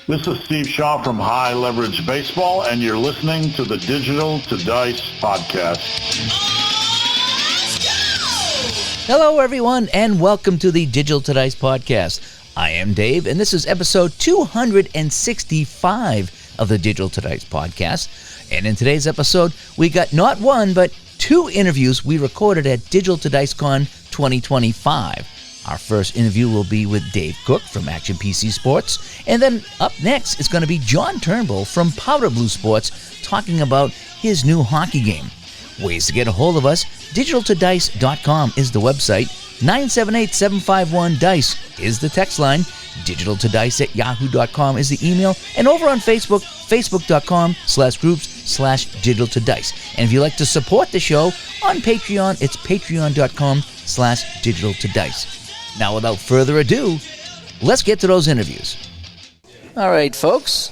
This is Steve Shaw from High Leverage Baseball, and you're listening to the Digital to Dice podcast. Hello, everyone, and welcome to the Digital to Dice podcast. I am Dave, and this is episode 265 of the Digital to Dice podcast. And in today's episode, we got not one, but two interviews we recorded at Digital to Dice Con 2025. Our first interview will be with Dave Koch from Action PC Sports, and then up next is going to be John Turnbull from Powder Blue Sports talking about his new hockey game. Ways to get a hold of us: digitaltodice.com is the website, 978-751-DICE is the text line, digitaltodice@yahoo.com is the email, and over on Facebook, facebook.com/groups/digitaltodice. And if you'd like to support the show on Patreon, it's patreon.com/digitaltodice. Now, without further ado, let's get to those interviews. All right, folks.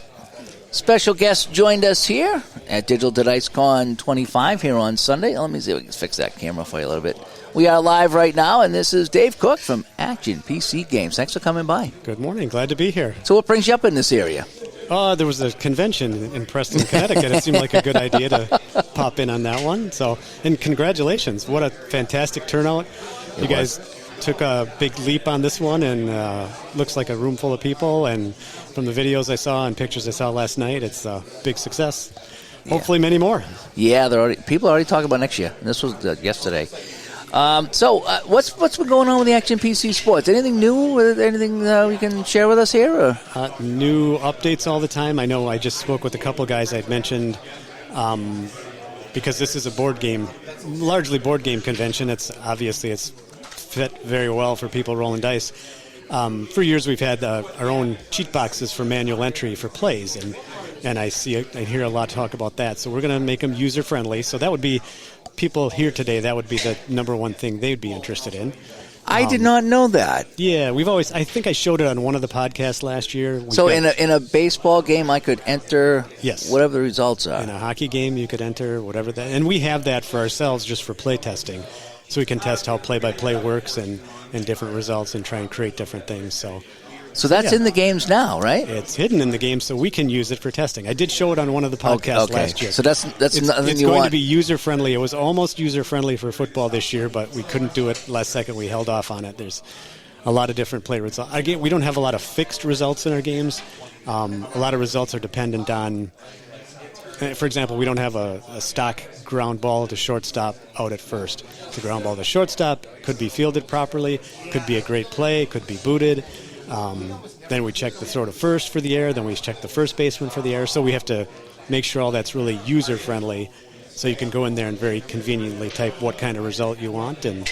Special guest joined us here at Digital to Dice Con 25 here on Sunday. Let me see if we can fix that camera for you a little bit. We are live right now, and this is Dave Koch from Action PC Games. Thanks for coming by. Good morning. Glad to be here. So what brings you up in this area? There was a convention in Preston, Connecticut. It seemed like a good idea to pop in on that one. So, and congratulations. What a fantastic turnout. You guys took a big leap on this one, and looks like a room full of people. And from the videos I saw and pictures I saw last night, it's a big success. Hopefully many more. Yeah, people are already talking about next year. This was yesterday. What's been going on with the Action PC Sports? Anything new? Anything you can share with us here? Or? New updates all the time. I know I just spoke with a couple guys I'd mentioned, because this is a largely board game convention. It's fit very well for people rolling dice. For years we've had our own cheat boxes for manual entry for plays, and I hear a lot talk about that. So we're going to make them user friendly. So that would be people here today. That would be the number one thing they'd be interested in. I did not know that. Yeah, I think I showed it on one of the podcasts last year. In a baseball game, I could enter whatever the results are. In a hockey game, you could enter whatever that, and we have that for ourselves just for play testing. So we can test how play-by-play works and different results and try and create different things. So that's in the games now, right? It's hidden in the game, so we can use it for testing. I did show it on one of the podcasts last year. So that's nothing you want. It's going to be user-friendly. It was almost user-friendly for football this year, but we couldn't do it last second. We held off on it. There's a lot of different play results. Again, we don't have a lot of fixed results in our games. A lot of results are dependent on... For example, we don't have a stock ground ball to shortstop out at first. The ground ball to shortstop could be fielded properly, could be a great play, could be booted. Then we check the throw to first for the error, then we check the first baseman for the error. So we have to make sure all that's really user-friendly, so you can go in there and very conveniently type what kind of result you want and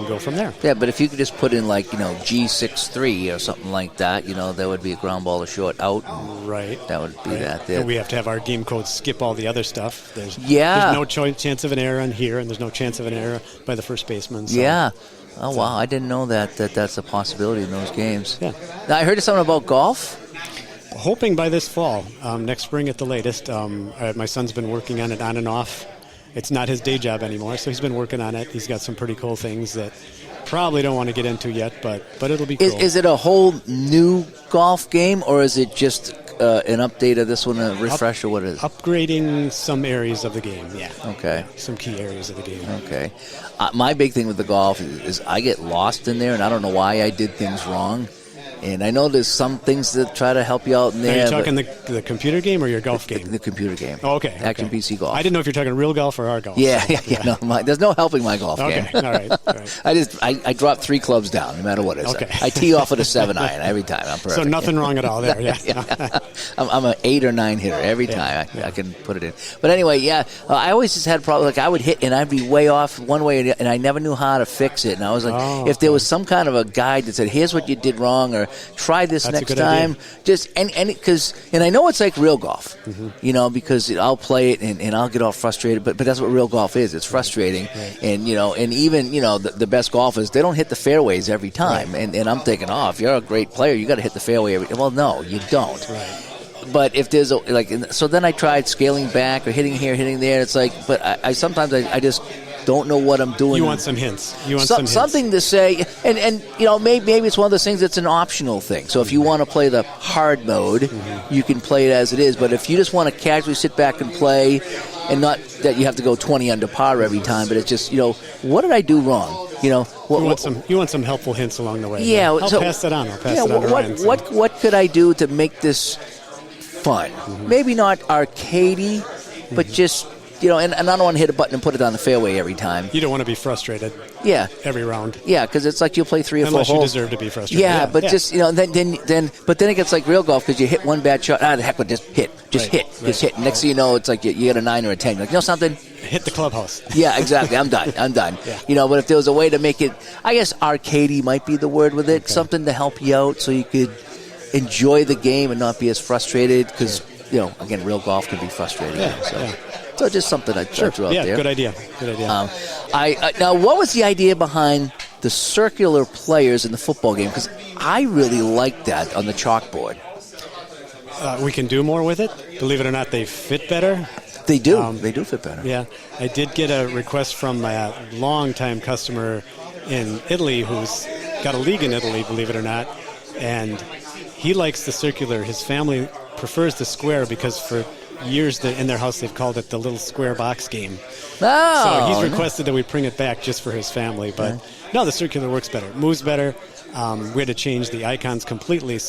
go from there. Yeah, but if you could just put in G63 or something like that, there would be a ground ball to short out. Right. That would be that there. And we have to have our game code skip all the other stuff. There's no chance of an error in here, and there's no chance of an error by the first baseman. So. Yeah. Oh, wow. I didn't know that's a possibility in those games. Yeah. Now, I heard something about golf. Hoping by this fall, next spring at the latest. My son's been working on it on and off. It's not his day job anymore, so he's been working on it. He's got some pretty cool things that probably don't want to get into yet, but it'll be cool. Is it a whole new golf game, or is it just an update of this one, a refresh, or what is it? Upgrading some areas of the game, yeah. Okay. Some key areas of the game. Okay. My big thing with the golf is I get lost in there, and I don't know why I did things wrong. And I know there's some things that try to help you out in there. Are you talking the computer game or your golf game? The computer game. Oh, okay. Action PC golf. I didn't know if you're talking real golf or our golf. Yeah. No, there's no helping my golf game. Okay, all right. I drop 3 clubs down, no matter what it is. Okay. I tee off with a 7-iron every time. I'm perfect. So nothing wrong at all there, yeah. I'm an 8 or 9 hitter every time. I can put it in. But anyway, I always just had problems. I would hit, and I'd be way off one way, and I never knew how to fix it. And I was like, if there was some kind of a guide that said, here's what you did wrong, or try this next time, just and I know it's like real golf, because I'll play it and I'll get all frustrated, but that's what real golf is. It's frustrating, and even the best golfers, they don't hit the fairways every time, and I'm thinking, if you're a great player, you got to hit the fairway every. Well, no, you don't. But if there's so then I tried scaling back or hitting here, hitting there. It's like, but I sometimes I just don't know what I'm doing. You want some hints. You want some hints. Something to say, and maybe it's one of those things that's an optional thing. So if you want to play the hard mode, you can play it as it is. But if you just want to casually sit back and play, and not that you have to go 20 under par every time, but it's just, what did I do wrong? You want some helpful hints along the way. Yeah, I'll pass that on. I'll pass it on to Ryan. What could I do to make this fun? Maybe not arcadey, but just and I don't want to hit a button and put it on the fairway every time. You don't want to be frustrated. Yeah. Every round. Yeah, because it's like you'll play 3 or 4 holes. Unless you deserve to be frustrated. Yeah, but just then it gets like real golf because you hit one bad shot. The heck with just hit, just hit. Next thing you know, it's like you get a 9 or a 10. You're like, something. Hit the clubhouse. Yeah, exactly. I'm done. Yeah. But if there was a way to make it, I guess arcadey might be the word with it. Okay. Something to help you out so you could enjoy the game and not be as frustrated because, again, real golf can be frustrating. Yeah. So just something I threw out there. Good idea. Now, what was the idea behind the circular players in the football game? Because I really like that on the chalkboard. We can do more with it. Believe it or not, they fit better. They do. They do fit better. Yeah. I did get a request from a longtime customer in Italy who's got a league in Italy, believe it or not, and he likes the circular. His family prefers the square because for years in their house they've called it the little square box game. Oh, so he's requested that we bring it back just for his family. But no, the circular works better. It moves better. We had to change the icons completely,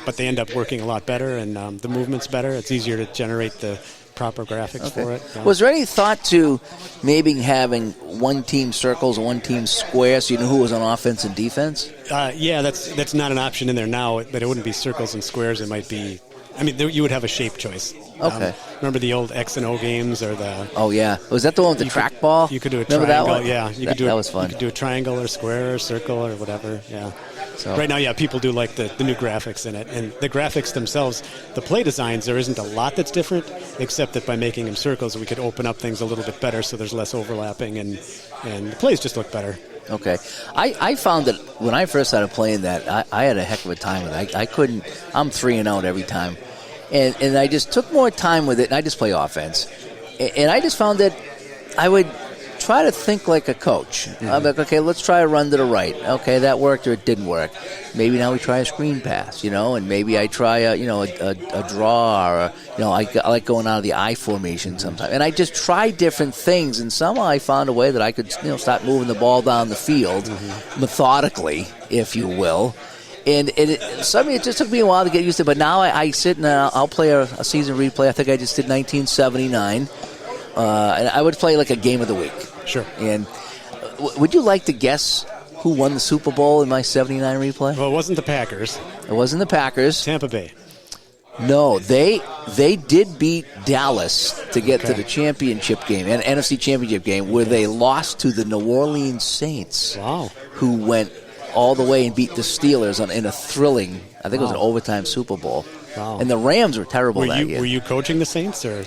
but they end up working a lot better, and the movement's better. It's easier to generate the proper graphics for it. Was there any thought to maybe having one team circles and one team square so you knew who was on offense and defense? Yeah, that's not an option in there now, but it wouldn't be circles and squares. It might be, you would have a shape choice. Okay. Remember the old X and O games or the... Oh, yeah. Was that the one with the trackball? You could do a Remember triangle. That one? Yeah. That was fun. You could do a triangle or square or circle or whatever. Yeah. So. Right now, people do like the new graphics in it. And the graphics themselves, the play designs, there isn't a lot that's different, except that by making them circles, we could open up things a little bit better so there's less overlapping and the plays just look better. Okay. I found that when I first started playing that, I had a heck of a time with it. I couldn't... I'm 3 and out every time. And I just took more time with it, and I just play offense. And I just found that I would try to think like a coach. I'm like, okay, let's try a run to the right. Okay, that worked or it didn't work. Maybe now we try a screen pass, and maybe I try a draw or, I like going out of the I formation sometimes. And I just tried different things, and somehow I found a way that I could, start moving the ball down the field methodically, if you will. And it just took me a while to get used to it. But now I sit and I'll play a season replay. I think I just did 1979. And I would play like a game of the week. Sure. And would you like to guess who won the Super Bowl in my 79 replay? Well, it wasn't the Packers. It wasn't the Packers. Tampa Bay. No, they did beat Dallas to get to the championship game, an NFC championship game, where they lost to the New Orleans Saints. Wow. Who went all the way and beat the Steelers in a thrilling, I think it was an overtime Super Bowl. Wow. And the Rams were terrible that year. Were you coaching the Saints? Or?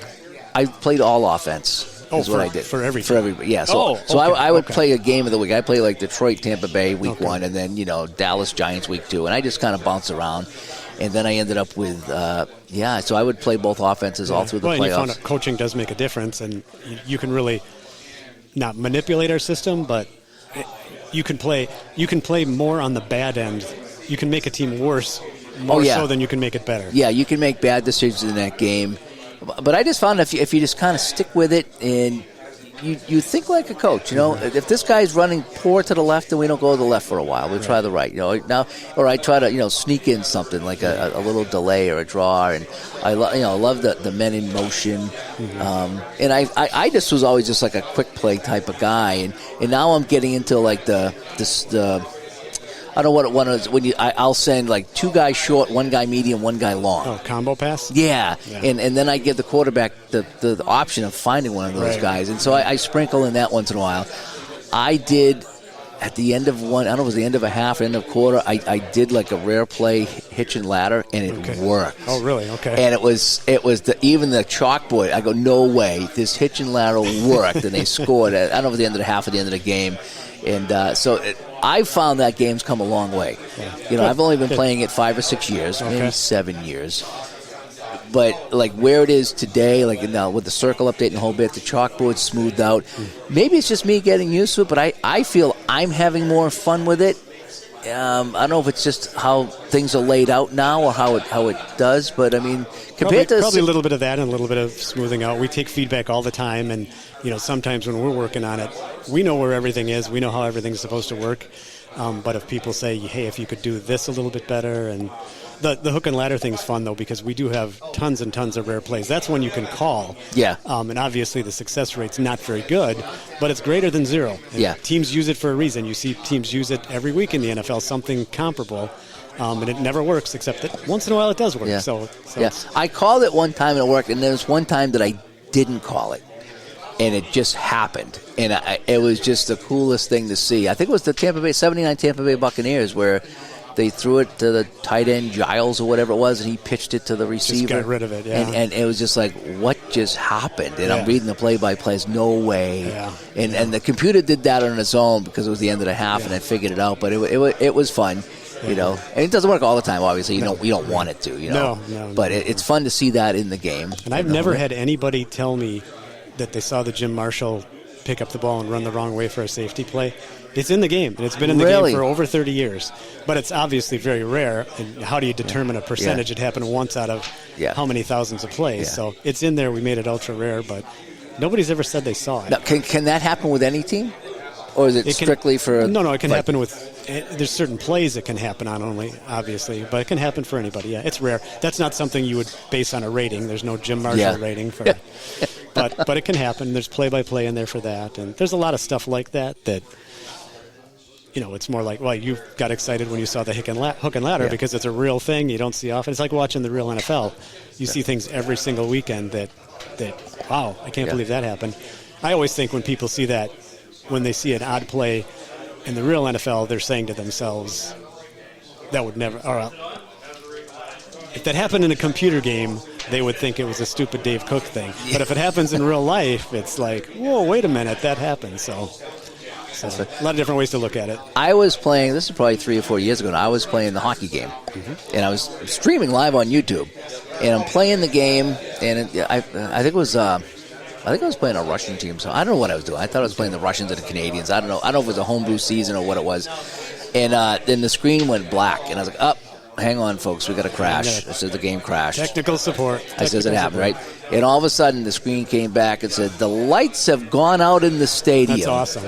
I played all offense. Is what I did. For everything? For everybody, yeah. So I would play a game of the week. I played like Detroit, Tampa Bay week 1, and then, Dallas Giants week 2. And I just kind of bounced around. And then I ended up with, so I would play both offenses all through the playoffs. And you found out coaching does make a difference, and you can really not manipulate our system, but you can play more on the bad end. You can make a team worse more so than you can make it better. Yeah, you can make bad decisions in that game. But I just found if you just kind of stick with it and you think like a coach, if this guy's running poor to the left, then we don't go to the left for a while. We try the right, now, or I try to, sneak in something like a little delay or a draw. And I love the men in motion. And I just was always just like a quick play type of guy. And now I'm getting into like the I don't know what one is when I'll send like 2 guys short, 1 guy medium, 1 guy long. Oh, combo pass? Yeah. And then I give the quarterback the option of finding one of those guys. And so I sprinkle in that once in a while. I did at the end of one, I don't know if it was the end of a half, end of a quarter, I did like a rare play hitch and ladder, and it worked. Oh, really? Okay. And it was even the chalkboard. I go, no way, this hitch and ladder worked, and they scored at, I don't know, at the end of the half, at the end of the game. And I found that game's come a long way. Yeah. I've only been playing it 5 or 6 years, maybe 7 years. But like where it is today, like now with the circle update and the whole bit, the chalkboard's smoothed out. Maybe it's just me getting used to it, but I feel I'm having more fun with it. I don't know if it's just how things are laid out now or how it does, but I mean, compared to probably a little bit of that and a little bit of smoothing out. We take feedback all the time, and sometimes when we're working on it, we know where everything is, we know how everything's supposed to work. But if people say, hey, if you could do this a little bit better, and the hook and ladder thing's fun though because we do have tons and tons of rare plays. That's one you can call. Yeah. And obviously the success rate's not very good, but it's greater than 0. And yeah. Teams use it for a reason. You see teams use it every week in the NFL, something comparable. And it never works, except that once in a while it does work. Yeah. So yeah. I called it one time and it worked, and there was one time that I didn't call it. And it just happened. And it was just the coolest thing to see. I think it was the 79 Tampa Bay Buccaneers where they threw it to the tight end, Giles or whatever it was, and he pitched it to the receiver. Just got rid of it, yeah. And it was just like, what just happened? And I'm reading the play-by-plays, no way. Yeah. And the computer did that on its own because it was the end of the half, and I figured it out. But it was fun. And it doesn't work all the time, obviously. You don't want it to, No, but it's fun to see that in the game. And I've never had anybody tell me that they saw the Jim Marshall pick up the ball and run the wrong way for a safety play. It's in the game, and it's been in the game for over 30 years. But it's obviously very rare. And how do you determine a percentage? It happened once out of how many thousands of plays. So it's in there. We made it ultra rare, but nobody's ever said they saw it. Now, can that happen with any team? Or is it strictly for... No, it can happen with... There's certain plays it can happen on only, obviously, but it can happen for anybody. Yeah, it's rare. That's not something you would base on a rating. There's no Jim Marshall rating for it. But it can happen. There's play-by-play in there for that. And there's a lot of stuff like that it's more like, well, you got excited when you saw the hook and ladder because it's a real thing you don't see often. It's like watching the real NFL. You see things every single weekend that wow, I can't believe that happened. I always think when people see that, when they see an odd play in the real NFL, they're saying to themselves, that would never, or if that happened in a computer game, they would think it was a stupid Dave Koch thing. But if it happens in real life, it's like, whoa, wait a minute, that happened. So a lot of different ways to look at it. I was playing, this is probably 3 or 4 years ago, and I was playing the hockey game. And I was streaming live on YouTube. And I'm playing the game, and I think it was... I think I was playing a Russian team, so I don't know what I was doing. I thought I was playing the Russians or the Canadians. I don't know. I don't know if it was a homebrew season or what it was. And then the screen went black, and I was like, hang on, folks, we got to crash. It says the game crashed. Technical support. I says it happened, right? And all of a sudden, the screen came back and said, the lights have gone out in the stadium. That's awesome.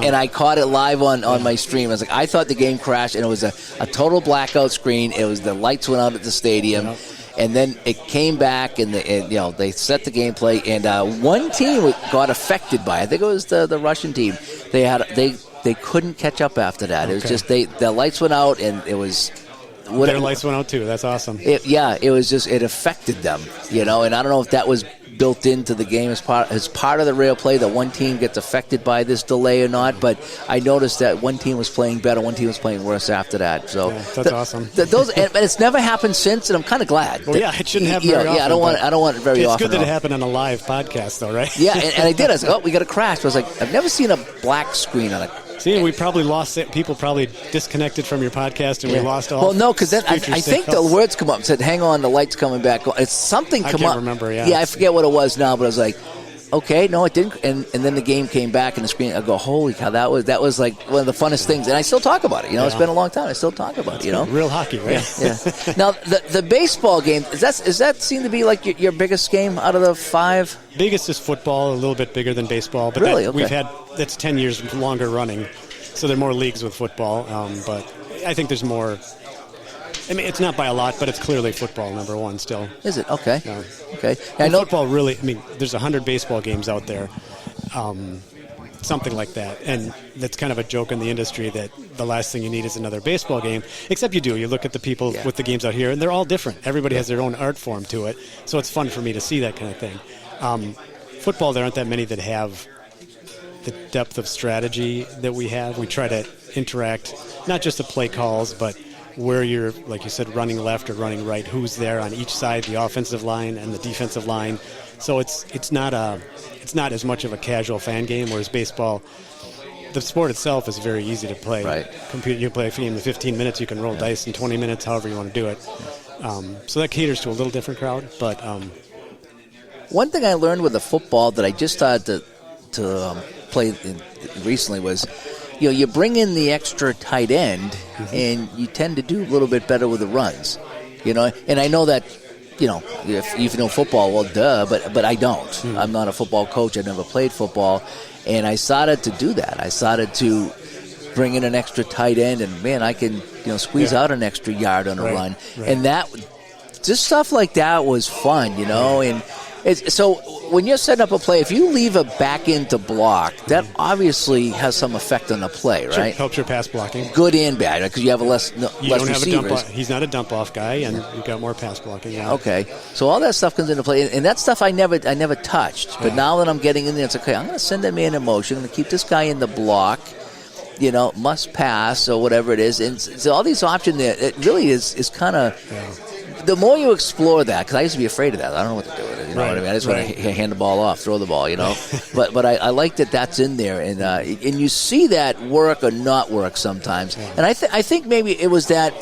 And I caught it live on my stream. I was like, I thought the game crashed, and it was a total blackout screen. It was the lights went out at the stadium. Yep. And then it came back, and they set the gameplay, and one team got affected by it. I think it was the Russian team. They couldn't catch up after that. It was just the lights went out, and it was. Their lights went out too. That's awesome. It was just it affected them, and I don't know if that was built into the game as part of the real play that one team gets affected by this delay or not. But I noticed that one team was playing better, one team was playing worse after that. So that's awesome. But it's never happened since, and I'm kind of glad. Well, it shouldn't happen very often. I don't want it very often. It's good that it happened on a live podcast, though, right? Yeah, and I did. I was like, we got a crash. But I was like, I've never seen a black screen on a. See, we probably lost it. People probably disconnected from your podcast, and we lost all. Well, no, because then I think the words come up and said, "Hang on, the light's coming back." It's something come up. I can't remember. Yeah, I forget what it was now, but I was like, okay, no, it didn't. And then the game came back, and the screen. I go, holy cow, that was like one of the funnest things, and I still talk about it. It's been a long time. I still talk about it. Real hockey, right? Yeah. Now the baseball game is that seem to be like your biggest game out of the 5? Biggest is football, a little bit bigger than baseball, but really, okay. We've had that's 10 years longer running. So there are more leagues with football, but I think there's more. I mean, it's not by a lot, but it's clearly football number one still. Is it? Okay. Yeah. Okay. I know football really. I mean, there's 100 baseball games out there, something like that, and that's kind of a joke in the industry that the last thing you need is another baseball game. Except you do. You look at the people with the games out here, and they're all different. Everybody has their own art form to it, so it's fun for me to see that kind of thing. Football, there aren't that many that have the depth of strategy that we have. We try to interact, not just the play calls, but where you're, like you said, running left or running right, who's there on each side, the offensive line and the defensive line. So it's not as much of a casual fan game, whereas baseball, the sport itself is very easy to play. Right. You play a game in 15 minutes, you can roll dice in 20 minutes, however you want to do it. So that caters to a little different crowd. But one thing I learned with the football that I just started to play recently was, you bring in the extra tight end, and you tend to do a little bit better with the runs. And I know that, if you know football, well, duh, but I don't. I'm not a football coach. I never played football. And I started to do that. I started to bring in an extra tight end, and, man, I can, squeeze out an extra yard on a run. Right. And just stuff like that was fun, and so when you're setting up a play, if you leave a back end to block, that obviously has some effect on the play, right? Sure, helps your pass blocking. Good and bad, because you have less receivers. He's not a dump-off guy, and you've got more pass blocking. Yeah. Okay, so all that stuff comes into play, and that stuff I never touched. But now that I'm getting in there, it's okay. I'm going to send that man in motion. I'm going to keep this guy in the block. Must pass or whatever it is, and so all these options there. It really is kind of. Yeah. The more you explore that, because I used to be afraid of that. I don't know what to do with it. You know what I mean? I just want to hand the ball off, throw the ball. But I like that that's in there, and you see that work or not work sometimes. Yeah. And I think maybe it was that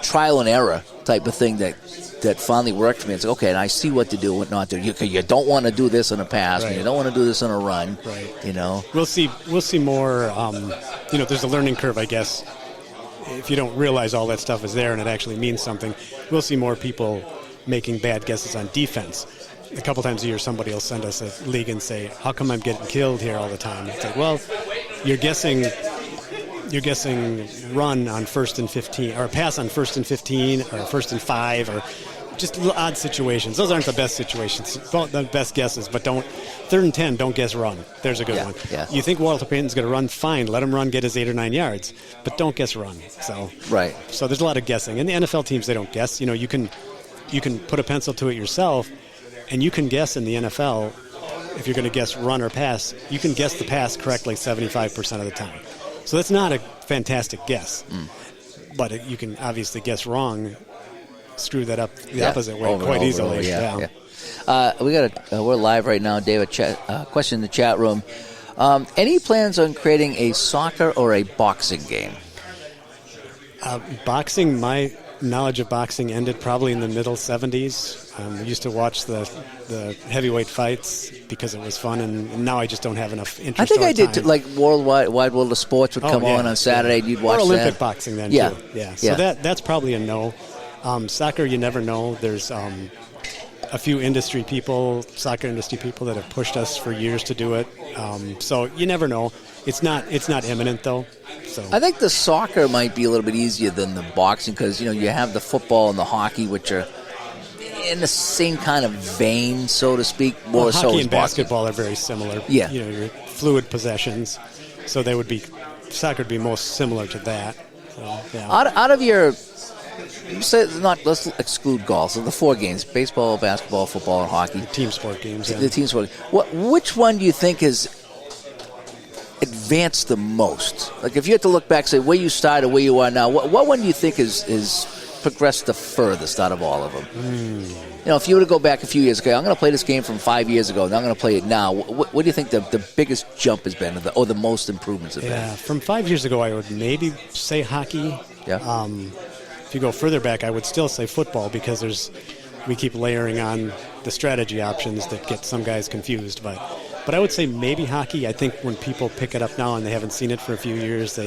trial and error type of thing that finally worked for me. It's like, okay, and I see what to do, what not to do. You don't want to do this on a pass, and you don't want to do this on a run. Right. We'll see more. There's a learning curve, I guess. If you don't realize all that stuff is there and it actually means something, we'll see more people making bad guesses on defense. A couple times a year, somebody will send us a league and say, "How come I'm getting killed here all the time?" It's like, well, you're guessing run on 1st and 15, or pass on 1st and 15, or 1st and 5, or just odd situations. Those aren't the best situations, the best guesses, but 3rd and 10, don't guess run. There's a good one. Yeah. You think Walter Payton's going to run, fine, let him run, get his 8 or 9 yards, but don't guess run. So there's a lot of guessing. And the NFL teams, they don't guess. You can put a pencil to it yourself, and you can guess in the NFL, if you're going to guess run or pass, you can guess the pass correctly 75% of the time. So that's not a fantastic guess. But you can obviously guess wrong, screw that up the opposite way quite easily. We're live right now, David. Question in the chat room: any plans on creating a soccer or a boxing game? Boxing, my knowledge of boxing ended probably in the middle 70s. I used to watch the heavyweight fights because it was fun, and now I just don't have enough interest. I think I did like Wide World of Sports would come on Saturday, and you'd watch that. Or Olympic boxing then too. Yeah. So that's probably a no. Soccer, you never know. There's a few soccer industry people that have pushed us for years to do it. So you never know. It's not imminent though. So I think the soccer might be a little bit easier than the boxing because you have the football and the hockey, which are in the same kind of vein, so to speak. More so hockey and basketball are very similar. Yeah, your fluid possessions. So soccer would be most similar to that. So, yeah. Out of your let's exclude golf. So the 4 games: baseball, basketball, football, and hockey. The team sport games. Yeah. The team sport. Which one do you think is advanced the most? Like if you had to look back, say where you started, where you are now, what one do you think is progressed the furthest out of all of them? If you were to go back a few years ago, I'm going to play this game from 5 years ago, and I'm going to play it now. What do you think the biggest jump has been, or the most improvements have been? Yeah, from 5 years ago, I would maybe say hockey. Yeah. If you go further back, I would still say football because we keep layering on the strategy options that get some guys confused. But I would say maybe hockey. I think when people pick it up now and they haven't seen it for a few years,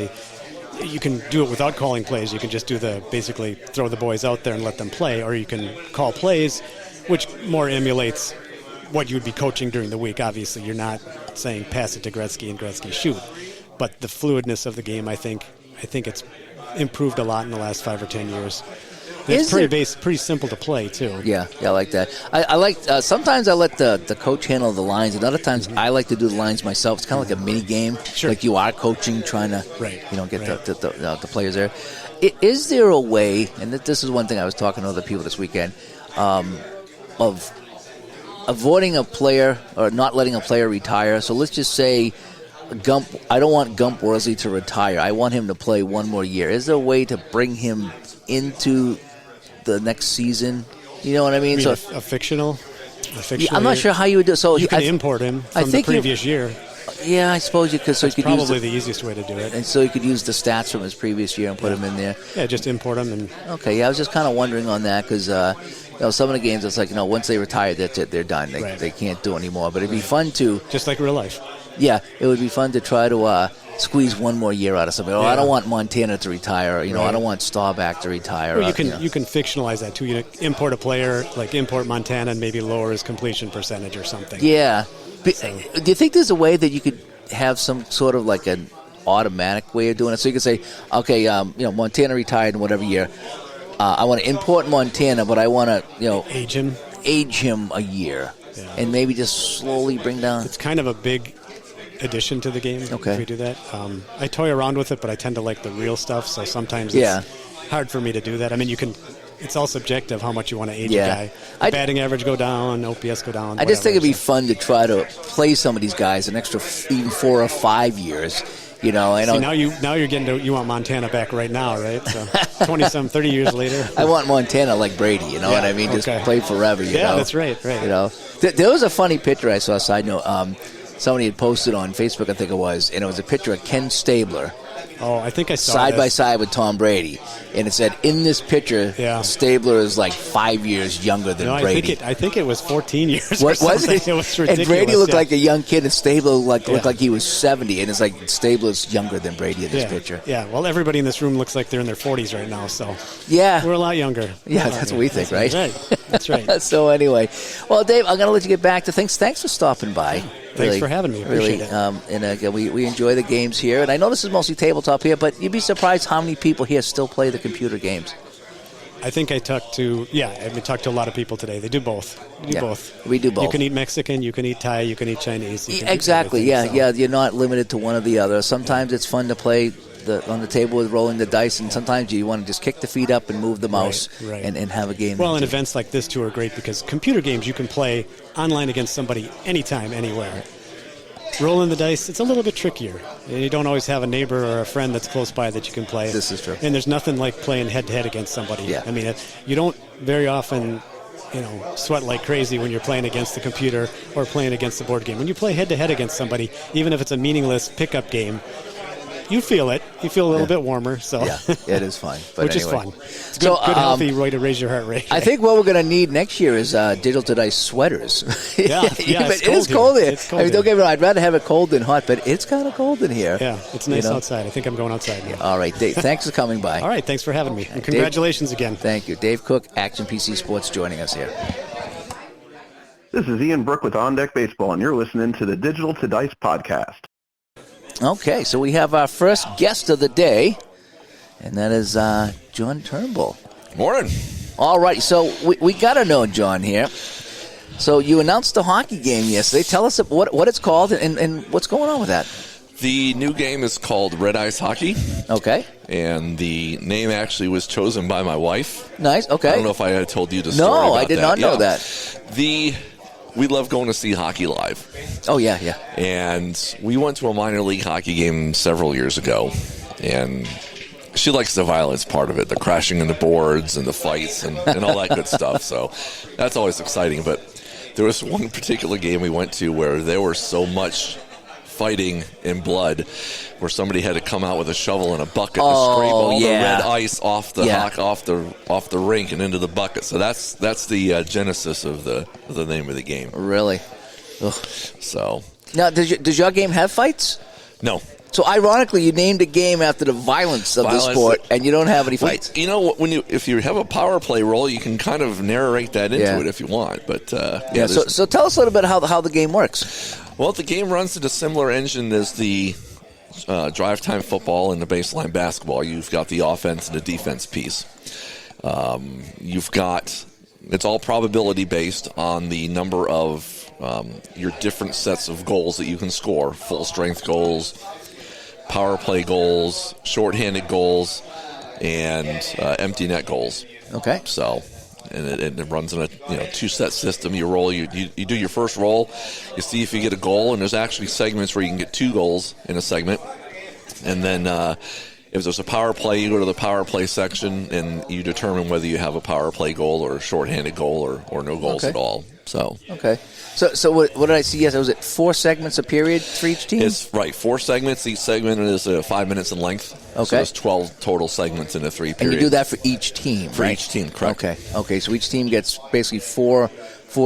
you can do it without calling plays. You can just basically throw the boys out there and let them play, or you can call plays, which more emulates what you would be coaching during the week. Obviously, you're not saying pass it to Gretzky and Gretzky shoot, but the fluidness of the game, I think it's improved a lot in the last 5 or 10 years. It's pretty simple to play too. Yeah, I like that. I like sometimes I let the coach handle the lines, and other times I like to do the lines myself. It's kind of like a mini game, like you are coaching, trying to get the players there. Is there a way? And this is one thing I was talking to other people this weekend of avoiding a player or not letting a player retire. So let's just say Gump. I don't want Gump Worsley to retire. I want him to play one more year. Is there a way to bring him into the next season? You know what I mean? So a fictional I'm not sure how you would do it. So you can import him from the previous year. Yeah, I suppose you could. So That's you could probably the easiest way to do it. and so you could use the stats from his previous year and put them in there. Yeah, just import them. And Okay, yeah, I was just kind of wondering on that because some of the games, it's like, once they retire, that's it, they're done. They can't do anymore. But it'd be fun to, just like real life. yeah, it would be fun to try to squeeze one more year out of somebody. I don't want Montana to retire. I don't want Staubach to retire. Or you can fictionalize that too. You import a player, like import Montana, and maybe lower his completion percentage or something. Yeah. Do you think there's a way that you could have some sort of like an automatic way of doing it? So you could say, okay, Montana retired in whatever year. I want to import Montana, but I want to, age him a year, and maybe just slowly bring down. It's kind of a big addition to the game if we do that. I toy around with it, but I tend to like the real stuff, so sometimes it's hard for me to do that. I mean, it's all subjective how much you want to age a guy. Batting average go down, OPS go down. I just think it'd be fun to try to play some of these guys an extra even 4 or 5 years. I know. See, now you're getting to, you want Montana back right now, right? So 30 years later. I want Montana like Brady, what I mean? Just play forever, you know? That's right. There was a funny picture I saw, side note. Somebody had posted on Facebook, I think it was, and it was a picture of Ken Stabler. Oh, I think I saw side by side with Tom Brady, and it said in this picture, Stabler is like 5 years younger than Brady. I think it was 14 years. What was it? It was ridiculous. And Brady looked like a young kid, and Stabler looked like he was 70, and it's like Stabler's younger than Brady in this picture. Yeah, well, everybody in this room looks like they're in their 40s right now, so we're a lot younger. Yeah, that's what we think, right? That's right. So anyway, well, Dave, I'm going to let you get back to things. Thanks for stopping by. Thanks for having me. Appreciate it. And again, we enjoy the games here. And I know this is mostly tabletop here, but you'd be surprised how many people here still play the computer games. I think I talked to a lot of people today. They do both. We do both. You can eat Mexican, you can eat Thai, you can eat Chinese. Exactly, You're not limited to one or the other. Sometimes it's fun to play on the table with rolling the dice, and sometimes you want to just kick the feet up and move the mouse and have a game. Well, and events like this, too, are great because computer games you can play online against somebody anytime, anywhere. Rolling the dice, it's a little bit trickier. You don't always have a neighbor or a friend that's close by that you can play. This is true. And there's nothing like playing head-to-head against somebody. Yeah. I mean, you don't very often sweat like crazy when you're playing against the computer or playing against the board game. When you play head-to-head against somebody, even if it's a meaningless pickup game, you feel it. You feel a little bit warmer. So it is fun. Which is fun. It's good, healthy way to raise your heart rate. I think what we're going to need next year is digital to dice sweaters. It is cold here. It's cold don't get me wrong. I'd rather have it cold than hot, but it's kind of cold in here. Yeah, it's nice outside. I think I'm going outside now. All right, Dave. Thanks for coming by. All right, thanks for having me. And congratulations again. Thank you. Dave Koch, Action PC Sports, joining us here. This is Ian Brook with On Deck Baseball, and you're listening to the Digital to Dice podcast. Okay, so we have our first guest of the day, and that is John Turnball. Morning. All right, so we got to know John here. So you announced the hockey game yesterday. Tell us what it's called and what's going on with that. The new game is called Red Ice Hockey. Okay. And the name actually was chosen by my wife. Nice, okay. I don't know if I had told you the story about that. No, I did not know that. We love going to see hockey live. Oh, yeah. And we went to a minor league hockey game several years ago, and she likes the violence part of it, the crashing into boards and the fights and all that good stuff. So that's always exciting. But there was one particular game we went to where there was so much fighting and blood where somebody had to come out with a shovel and a bucket to scrape all the red ice off the rink and into the bucket. So that's the genesis of the name of the game. Really? Ugh. So now, does your game have fights? No. So ironically, you named a game after the violence of the sport, and you don't have any fights. If you have a power play role, you can kind of narrate that into it if you want. But so tell us a little bit how the game works. Well, the game runs in a similar engine as the drive time football and the baseline basketball. You've got the offense and the defense piece. It's all probability based on the number of your different sets of goals that you can score. Full strength goals, power play goals, shorthanded goals, and empty net goals. Okay. So, and it runs in a two-set system. You roll, you do your first roll, you see if you get a goal, and there's actually segments where you can get 2 goals in a segment, and then If there's a power play, you go to the power play section and you determine whether you have a power play goal or a shorthanded goal or no goals at all. So okay. So what did I see? Yes, was it 4 segments a period for each team? It's right, 4 segments. Each segment is 5 minutes in length. Okay. So there's 12 total segments in a 3 period. And you do that for each team, for right? each team, correct. Okay. So each team gets basically four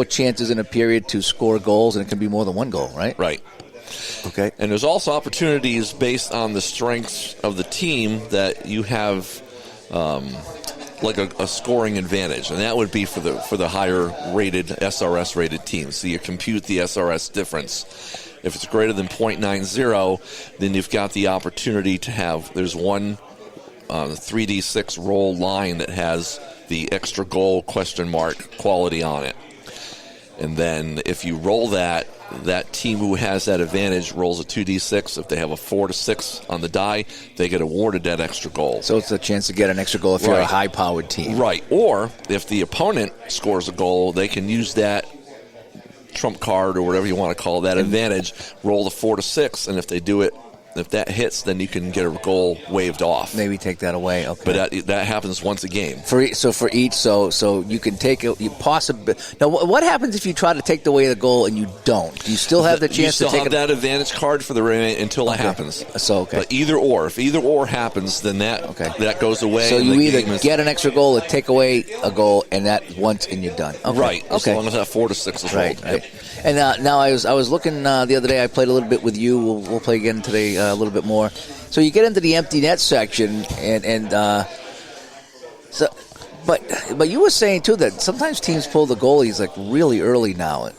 chances in a period to score goals, and it can be more than one goal, right? Right. Okay. And there's also opportunities based on the strengths of the team that you have like a scoring advantage, and that would be for the higher rated SRS rated teams. So you compute the SRS difference. If it's greater than .90, then you've got the opportunity to have, there's one 3D6 roll line that has the extra goal ? Quality on it. And then if you roll that team who has that advantage rolls a 2d6. If they have a 4 to 6 on the die, they get awarded that extra goal. So it's a chance to get an extra goal if you're a high-powered team. Right. Or if the opponent scores a goal, they can use that trump card or whatever you want to call that advantage, roll the 4 to 6, and if they do it, if that hits, then you can get a goal waived off. Maybe take that away. Okay. But that happens once a game. So you can take it. You possibly now. What happens if you try to take away the goal and you don't? Do you still have the chance to take You still have that advantage card for the remaining until it happens. So But either or, if either or happens, then that goes away. So you either get an extra goal or take away a goal, and that once and you're done. Okay. Right. As long as that 4 to 6 is rolled. Right. And now I was looking the other day. I played a little bit with you. We'll play again today a little bit more. So you get into the empty net section, but you were saying too that sometimes teams pull the goalies like really early now,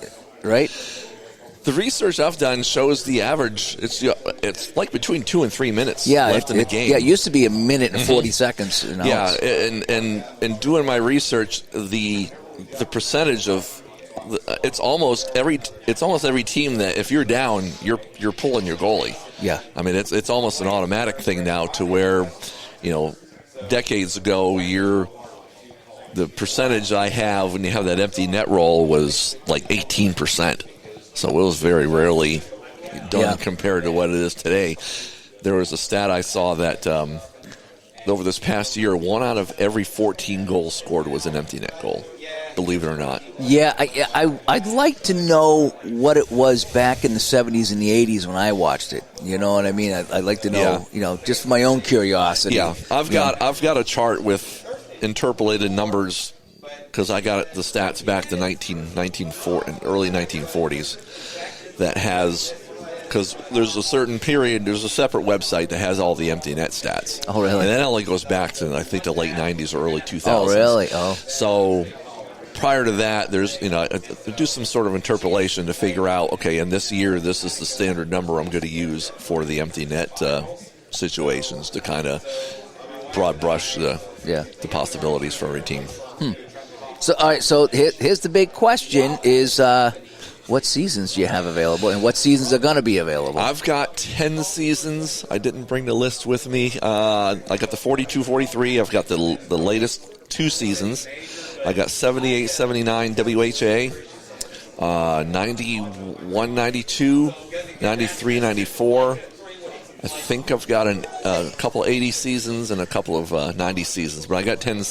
right? The research I've done shows the average. It's like between 2 and 3 minutes left in the game. Yeah, it used to be a minute and 40 seconds. Yeah, and doing my research, the percentage of it's almost every team that if you're down, you're pulling your goalie. Yeah, I mean it's almost an automatic thing now to where, decades ago the percentage I have when you have that empty net roll was like 18%. So it was very rarely done compared to what it is today. There was a stat I saw that over this past year, 1 out of every 14 goals scored was an empty net goal. Believe it or not. Yeah, I'd like to know what it was back in the 70s and the 80s when I watched it. You know what I mean? I'd like to know, just for my own curiosity. Yeah, I've got a chart with interpolated numbers because I got the stats back to early 1940s that has, because there's a certain period, there's a separate website that has all the empty net stats. Oh, really? And that only goes back to, I think, the late 90s or early 2000s. Oh, really? Oh. So prior to that, there's, do some sort of interpolation to figure out, okay, in this year, this is the standard number I'm going to use for the empty net situations to kind of broad brush the possibilities for every team. So, all right, so here's the big question is, what seasons do you have available, and what seasons are going to be available? I've got 10 seasons. I didn't bring the list with me. I got the 42-43. I've got the latest 2 seasons. I got 78-79 WHA, 91-92, 93-94. I think I've got a couple 80 seasons and a couple of 90 seasons, but I got 10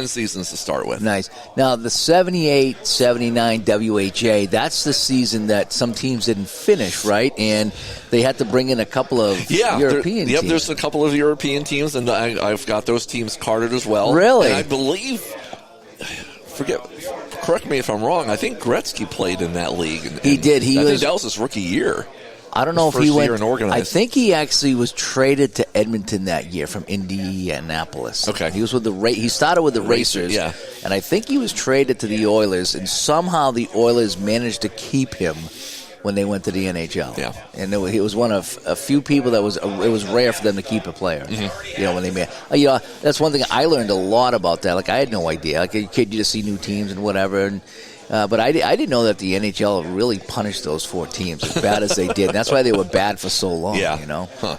seasons to start with. Nice. Now, the 78-79 WHA, that's the season that some teams didn't finish, right? And they had to bring in a couple of European teams. Yep, there's a couple of European teams, and I've got those teams carded as well. Really? And I believe, correct me if I'm wrong, I think Gretzky played in that league. He did. I think that was his rookie year. I don't know if he went. I think he actually was traded to Edmonton that year from Indianapolis. Okay, he was with he started with the Racers, and I think he was traded to the Oilers, and somehow the Oilers managed to keep him when they went to the NHL. Yeah, and he was one of a few people that it was rare for them to keep a player. Mm-hmm. When they made. That's one thing I learned a lot about that. Like I had no idea. Like a kid, you just see new teams and whatever. And, but I didn't know that the NHL really punished those 4 teams as bad as they did. And that's why they were bad for so long. Yeah. Huh.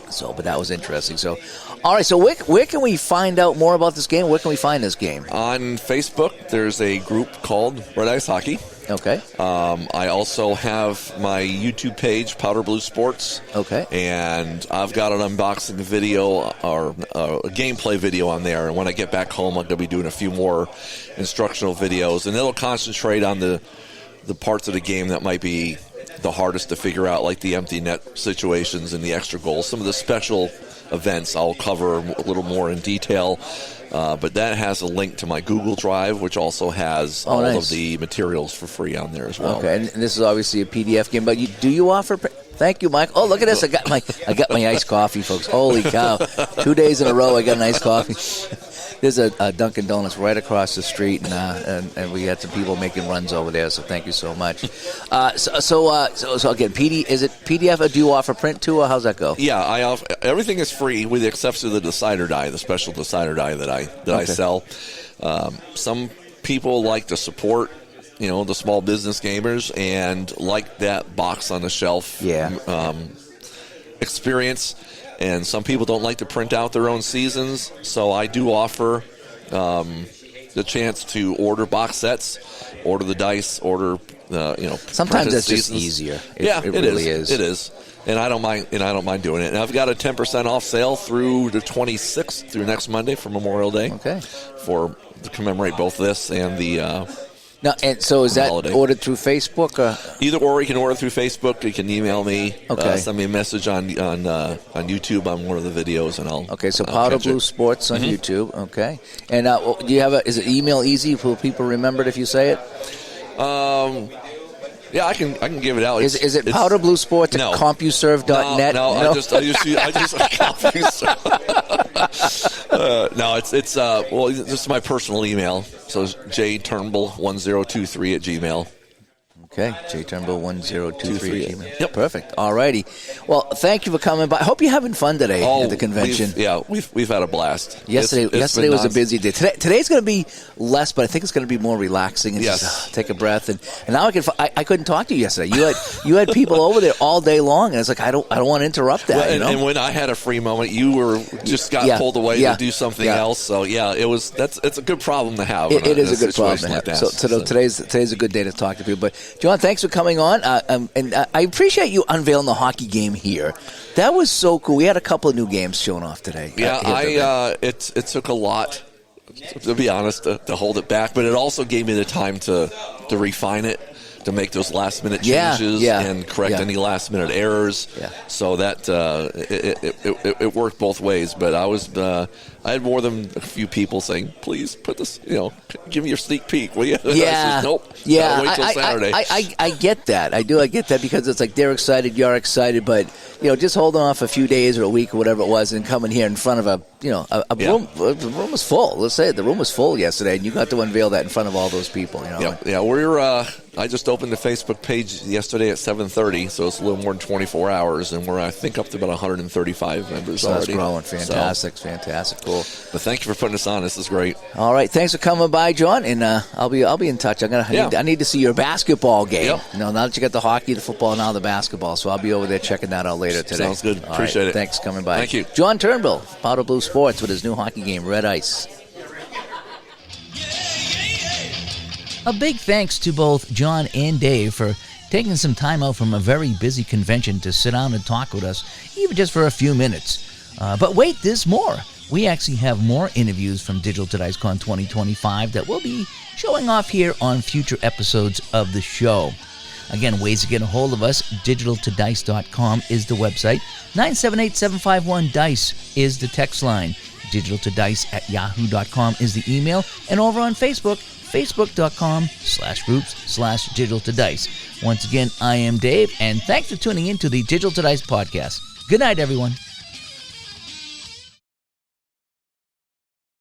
So, but that was interesting. So, all right. So, where can we find out more about this game? Where can we find this game? On Facebook, there's a group called Red Ice Hockey. Okay. I also have my YouTube page, Powder Blue Sports. Okay. And I've got an unboxing video or a gameplay video on there. And when I get back home, I'm going to be doing a few more instructional videos. And it'll concentrate on the parts of the game that might be the hardest to figure out, like the empty net situations and the extra goals. Some of the special events I'll cover a little more in detail. But that has a link to my Google Drive, which also has all of the materials for free on there as well. Okay, and this is obviously a PDF game, but do you offer? Thank you, Mike. Oh, look at this! I got my iced coffee, folks. Holy cow! 2 days in a row, I got an iced coffee. There's a Dunkin' Donuts right across the street, and we had some people making runs over there. So thank you so much. So again, is it PDF? Or do you offer print too, or how's that go? Yeah, I offer, everything is free with the exception of the decider die, the special decider die that I sell. Some people like to support, the small business gamers and like that box on the shelf experience. And some people don't like to print out their own seasons, so I do offer the chance to order box sets, order the dice, order Sometimes that's seasons. just easier. It really is. It is, and I don't mind. doing it. And I've got a 10% off sale through the 26th, through next Monday for Memorial Day. Okay. To commemorate both this and the. Now, and so is that holiday. ordered through Facebook? Either or, you can order through Facebook. You can email me. Okay. Send me a message on YouTube on one of the videos, and I'll. Okay, so Powder Blue Sports on YouTube. Okay, and do you have is it email easy? Will people remember it if you say it? Yeah, I can give it out. Is it Powder Blue Sports at CompuServe.net? No, I just no, it's this is my personal email. So it's jturnbull1023 at Gmail. Okay, jturnbull1023 at Gmail. Yep. Perfect. All righty. Well, thank you for coming by. I hope you're having fun today at the convention. We've had a blast. Yesterday was a busy day. Today's going to be less, but I think it's going to be more relaxing. And yes. Just take a breath. And now I couldn't talk to you yesterday. You had people over there all day long, and it's like I don't want to interrupt that. Well, and when I had a free moment, you were just got pulled away to do something else. So it's a good problem to have. It is a good problem to have. So today's a good day to talk to people. But John, thanks for coming on, and I appreciate you unveiling the hockey game here. That was so cool. We had a couple of new games shown off today. Yeah, it took a lot, to be honest, to hold it back, but it also gave me the time to refine it, to make those last-minute changes and correct any last-minute errors. Yeah. So that it worked both ways. But I had more than a few people saying, "Please put this, give me your sneak peek, will you?" Yeah. I said, nope. Yeah. Wait till Saturday. I get that. I get that because it's like they're excited, you're excited, but just holding off a few days or a week or whatever it was, and coming here in front of a room. The room was full. Let's say it. The room was full yesterday, and you got to unveil that in front of all those people. Yeah. We're. I just opened the Facebook page yesterday at 7:30, so it's a little more than 24 hours, and we're I think up to about 135 members so already. That's growing. Fantastic, cool. But thank you for putting us on. This is great. All right, thanks for coming by, John, and I'll be in touch. I need to see your basketball game. Yep. Now that you got the hockey, the football, now the basketball, so I'll be over there checking that out later today. Sounds good. All Appreciate right, it. Thanks for coming by. Thank you. John Turnbull, Powder Blue Sports, with his new hockey game, Red Ice. A big thanks to both John and Dave for taking some time out from a very busy convention to sit down and talk with us, even just for a few minutes. But wait, there's more. We actually have more interviews from Digital to Dice Con 2025 that we'll be showing off here on future episodes of the show. Again, ways to get a hold of us, digitaltodice.com is the website. 978-751-DICE is the text line. digitaltodice@yahoo.com is the email. And over on Facebook, facebook.com/groups/digitaltodice. Once again, I am Dave, and thanks for tuning in to the Digital to Dice podcast. Good night, everyone.